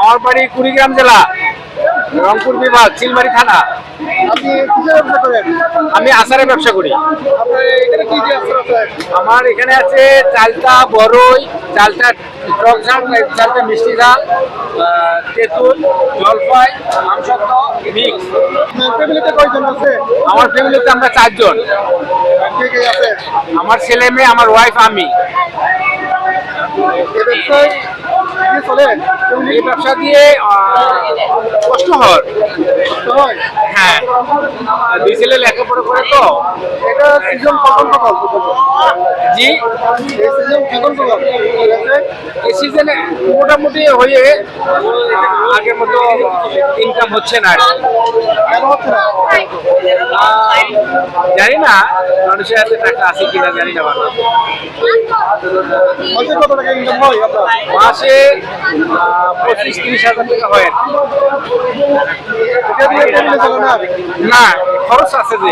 আমার বাড়ি কুড়িগ্রাম জেলা, রংপুর বিভাগ, চিলমারি থানা। আপনি কিসের ব্যবসা করেন? আমি আচারের ব্যবসা করি। আপনার এখানে কি কি আচার আছে? আমার এখানে আছে চালতা বড়ই, চালতা টক ঝাল, চালতা মিষ্টি ঝাল, তেঁতুল, জলপাই, আমসত্ব মিক্স। আপনার ফ্যামিলিতে কয়জন আছে? আমার ফ্যামিলিতে আমরা 4 জন। কে কে আছে? আমার ছেলে মেয়ে, আমার ওয়াইফ, আমি। এই ব্যবসায় কি চলে? এই ব্যবসা দিয়ে কষ্ট হয়। কষ্ট হয়? হ্যাঁ, 2 ছেলে লেখাপড়া করে তো। এটা সিজন কখন কখন? জি, এই সিজন কখন কখন? এই সিজনে মোটামুটি হয়ে আগের মতো ইনকাম হচ্ছে না আর কি। কেন হচ্ছে না? জানি না মানুষের হাতে টাকা আছে কিনা, জানি না ভালো। মাসে কত টাকা ইনকাম হয় আপনার? মাসে 25-30 হাজার টাকা হয় আর কি। এটা দিয়ে ফ্যামিলি চলে না? না, খরচ আছে যে।